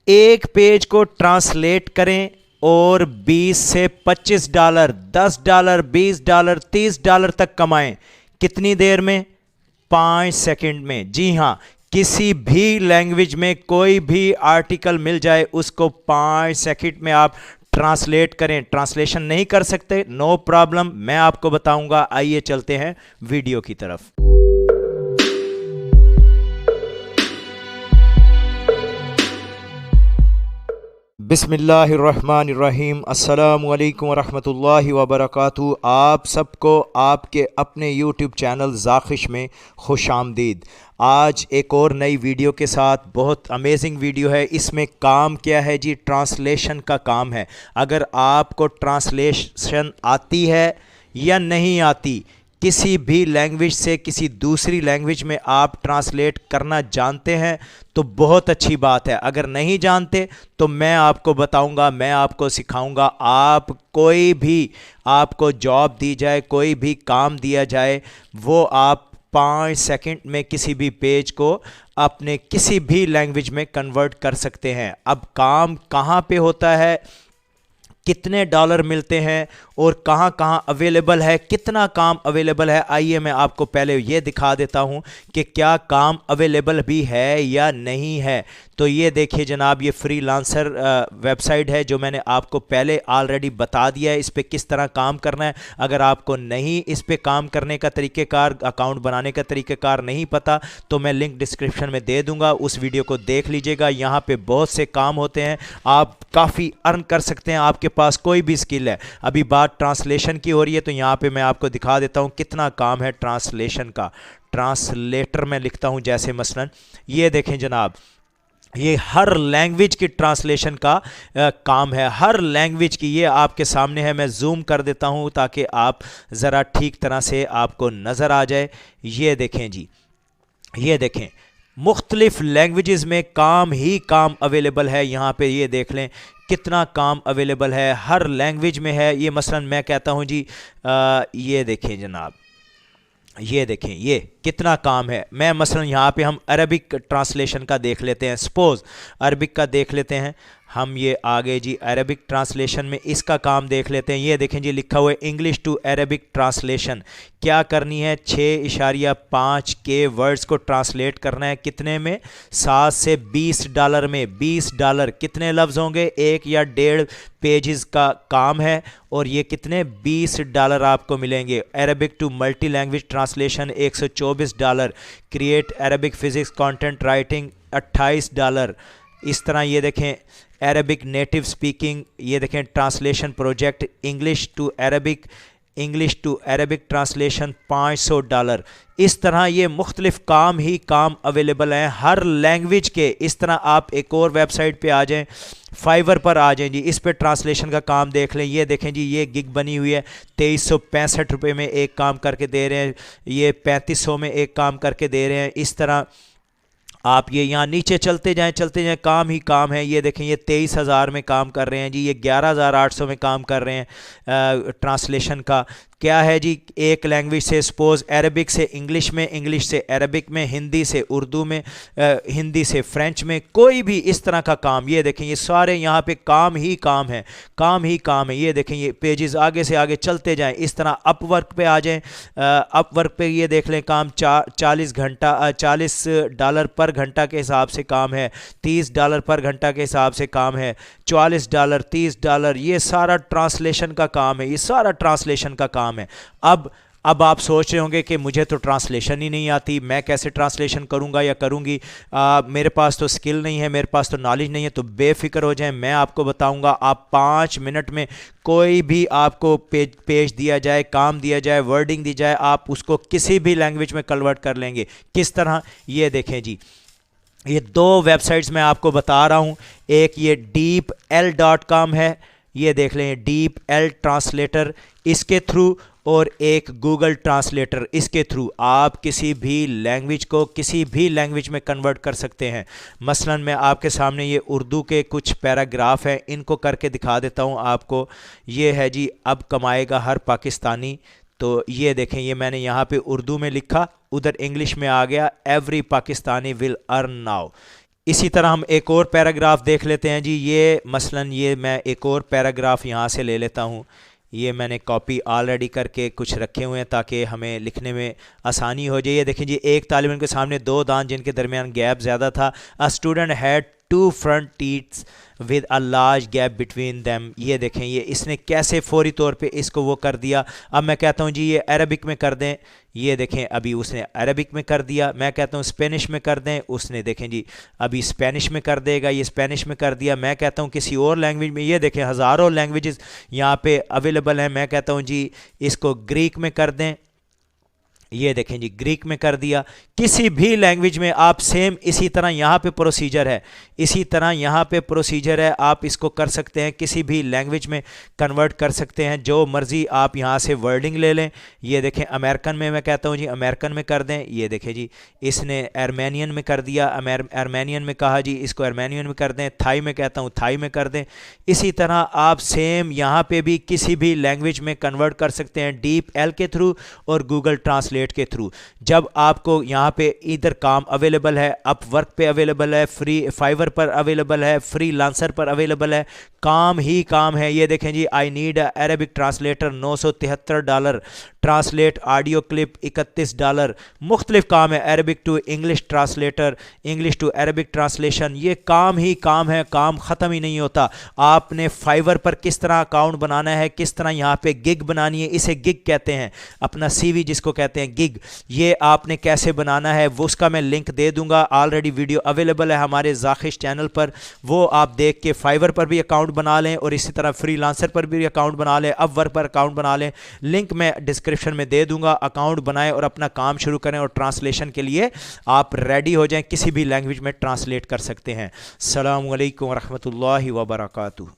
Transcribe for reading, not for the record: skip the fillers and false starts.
एक पेज को ट्रांसलेट करें और 20 से $25, $10, $20, $30 तक कमाएं। कितनी देर में? 5 सेकंड में। जी हां, किसी भी लैंग्वेज में कोई भी आर्टिकल मिल जाए उसको 5 सेकंड में आप ट्रांसलेट करें। ट्रांसलेशन नहीं कर सकते, नो प्रॉब्लम, मैं आपको बताऊंगा। आइए चलते हैं वीडियो की तरफ। बिस्मिल्लाहिर्रहमानिर्रहीम, अस्सलामुअलैकुम वरहमतुल्लाहि वबरकातुहू। आप सबको आपके अपने यूट्यूब चैनल ज़ाखिश में खुश आमदीद। आज एक और नई वीडियो के साथ, बहुत अमेजिंग वीडियो है। इसमें काम क्या है जी? ट्रांसलेशन का काम है। अगर आपको ट्रांसलेशन आती है या नहीं आती, किसी भी लैंग्वेज से किसी दूसरी लैंग्वेज में आप ट्रांसलेट करना जानते हैं तो बहुत अच्छी बात है। अगर नहीं जानते तो मैं आपको बताऊंगा, मैं आपको सिखाऊंगा। आप कोई भी आपको जॉब दी जाए, कोई भी काम दिया जाए, वो आप 5 सेकंड में किसी भी पेज को अपने किसी भी लैंग्वेज में कन्वर्ट कर सकते हैं। अब काम कहाँ पे होता है, कितने डॉलर मिलते हैं और कहाँ कहाँ अवेलेबल है, कितना काम अवेलेबल है, आइए मैं आपको पहले ये दिखा देता हूँ कि क्या काम अवेलेबल भी है या नहीं है। तो ये देखिए जनाब, ये फ्रीलांसर वेबसाइट है जो मैंने आपको पहले ऑलरेडी बता दिया है इस पर किस तरह काम करना है। अगर आपको नहीं इस पर काम करने का तरीक़ेकार, अकाउंट बनाने का तरीक़ेकार नहीं पता तो मैं लिंक डिस्क्रिप्शन में दे दूँगा, उस वीडियो को देख लीजिएगा। यहाँ पे बहुत से काम होते हैं, आप काफ़ी अर्न कर सकते हैं। आपके पास कोई भी स्किल है। अभी बात ट्रांसलेशन की हो रही है तो यहाँ पे मैं आपको दिखा देता हूँ कितना काम है ट्रांसलेशन का। ट्रांसलेटर में लिखता हूँ, जैसे मसलन ये देखें जनाब, ये हर लैंग्वेज की ट्रांसलेशन का काम है, हर लैंग्वेज की। ये आपके सामने है, मैं जूम कर देता हूँ ताकि आप ज़रा ठीक तरह से आपको नज़र आ जाए। ये देखें जी, ये देखें, मुख्तलिफ लैंग्वेजेस में काम ही काम अवेलेबल है। यहाँ पे ये देख लें कितना काम अवेलेबल है, हर लैंग्वेज में है। ये मसलन मैं कहता हूँ जी, ये देखें जनाब, ये देखें ये कितना काम है। मैं मसलन यहाँ पे हम अरबिक ट्रांसलेशन का देख लेते हैं, सपोज़ अरबिक का देख लेते हैं हम। ये आगे जी अरबिक ट्रांसलेशन में इसका काम देख लेते हैं। ये देखें जी, लिखा हुआ है इंग्लिश टू अरबिक ट्रांसलेशन। क्या करनी है? 6.5 के वर्ड्स को ट्रांसलेट करना है। कितने में? 7 से $20 में। $20 कितने लफ्ज़ होंगे? 1 या 1.5 पेजेस का काम है और ये कितने? $20 आपको मिलेंगे। Arabic to multi language translation $124। Create Arabic physics content writing $28। इस तरह ये देखें अरबिक नेटिव स्पीकिंग, ये देखें translation project English to Arabic, English to Arabic translation $500। इस तरह ये मुख्तलिफ काम ही काम अवेलेबल हैं हर लैंग्वेज के। इस तरह आप एक और वेबसाइट पे आ जाएं, फाइवर पर आ जाएं जी, इस पे ट्रांसलेशन का काम देख लें। ये देखें जी, ये गिग बनी हुई है, ₹2365 में एक काम करके दे रहे हैं, ये 3500 में एक काम करके दे रहे हैं। इस तरह आप ये यहाँ नीचे चलते जाएं, काम ही काम है। ये देखें, ये 23,000 में काम कर रहे हैं जी, ये 11,800 में काम कर रहे हैं ट्रांसलेशन का। क्या है जी, एक लैंग्वेज से सपोज़ अरबिक से इंग्लिश में, इंग्लिश से अरबिक में, हिंदी से उर्दू में, हिंदी से फ्रेंच में, कोई भी इस तरह का काम। ये देखें, ये सारे यहाँ पे काम ही काम है, काम ही काम है। ये देखें, ये पेजेस आगे से आगे चलते जाएं। इस तरह अपवर्क पे आ जाएं, अपवर्क पे ये देख लें काम $40 पर घंटा के हिसाब से काम है, $30 पर घंटा के हिसाब से काम है, $44, $30। ये सारा ट्रांसलेशन का काम है, ये सारा ट्रांसलेशन का काम है। अब आप सोच रहे होंगे कि मुझे तो ट्रांसलेशन ही नहीं आती, मैं कैसे ट्रांसलेशन करूंगा या करूंगी, मेरे पास तो स्किल नहीं है, मेरे पास तो नॉलेज नहीं है। तो बेफिक्र हो जाएं, मैं आपको बताऊंगा। आप 5 मिनट में कोई भी आपको पेज दिया जाए, काम दिया जाए, वर्डिंग दी जाए, आप उसको किसी भी लैंग्वेज में कन्वर्ट कर लेंगे। किस तरह? ये देखें जी, ये 2 वेबसाइट्स मैं आपको बता रहा हूँ। एक ये deepl.com है, ये देख लें DeepL ट्रांसलेटर, इसके थ्रू, और एक गूगल ट्रांसलेटर, इसके थ्रू आप किसी भी लैंग्वेज को किसी भी लैंग्वेज में कन्वर्ट कर सकते हैं। मसलन मैं आपके सामने ये उर्दू के कुछ पैराग्राफ हैं, इनको करके दिखा देता हूँ आपको। ये है जी, अब कमाएगा हर पाकिस्तानी। तो ये देखें, ये मैंने यहाँ पे उर्दू में लिखा, उधर इंग्लिश में आ गया, every Pakistani will earn now. इसी तरह हम एक और पैराग्राफ देख लेते हैं जी। ये मसलन ये मैं एक और पैराग्राफ यहाँ से ले लेता हूँ। ये मैंने कॉपी ऑलरेडी करके कुछ रखे हुए हैं ताकि हमें लिखने में आसानी हो जाए। ये देखें जी, एक तालिब इल्म के सामने दो दांत जिनके दरमियान गैप ज़्यादा था। A student had two front teeths with a large gap between them. ये देखें, ये इसने कैसे फौरी तौर पे इसको वो कर दिया। अब मैं कहता हूँ जी ये अरबिक में कर दें। ये देखें अभी उसने अरबिक में कर दिया। मैं कहता हूँ स्पेनिश में कर दें, उसने देखें जी अभी स्पेनिश में कर देगा। ये स्पेनिश में कर दिया। मैं कहता हूँ किसी और लैंग्वेज में। ये देखें हज़ारों लैंग्वेजेस यहाँ पे अवेलेबल हैं। मैं कहता हूँ जी इसको ग्रीक में कर दें। ये देखें जी ग्रीक में कर दिया। किसी भी लैंग्वेज में आप सेम इसी तरह यहाँ पे प्रोसीजर है, इसी तरह यहाँ पे प्रोसीजर है। आप इसको कर सकते हैं, किसी भी लैंग्वेज में कन्वर्ट कर सकते हैं, जो मर्ज़ी आप यहाँ से वर्डिंग ले लें। ये देखें अमेरिकन में मैं कहता हूँ जी अमेरिकन में कर दें। ये देखें जी इसने आर्मेनियन में कर दिया, आर्मेनियन में कहा जी इसको आर्मेनियन में कर दें। थाई में कहता हूँ थाई में कर दें। इसी तरह आप सेम यहाँ पे भी किसी भी लैंग्वेज में कन्वर्ट कर सकते हैं, डीप एल के थ्रू और गूगल ट्रांसलेट के थ्रू। जब आपको यहाँ पे इधर काम अवेलेबल है, अपवर्क पे अवेलेबल है, फ्री फाइवर पर अवेलेबल है, फ्री लांसर पर अवेलेबल है, काम ही काम है। ये देखें जी I need Arabic translator $973, translate audio clip $31। मुख्तलिफ काम है, Arabic to English translator, English to Arabic translation. ये काम ही काम है, काम ख़त्म ही नहीं होता। आपने फाइवर पर किस तरह अकाउंट बनाना है, किस तरह यहाँ पे गिग बनानी है, इसे गिग कहते हैं, अपना सीवी जिसको कहते हैं गिग, ये आपने कैसे बनाना है वो उसका मैं लिंक दे दूंगा। ऑलरेडी वीडियो अवेलेबल है हमारे ज़ाखिश चैनल पर, वो आप देख के फाइवर पर भी अकाउंट बना लें और इसी तरह फ्री लांसर पर भी अकाउंट बना लें, अपवर्क पर अकाउंट बना लें। लिंक मैं डिस्क्रिप्शन में दे दूंगा। अकाउंट बनाएं और अपना काम शुरू करें और ट्रांसलेशन के लिए आप रेडी हो जाएं, किसी भी लैंग्वेज में ट्रांसलेट कर सकते हैं। अस्सलामु अलैकुम वरहमतुल्लाहि वबरकातुहू।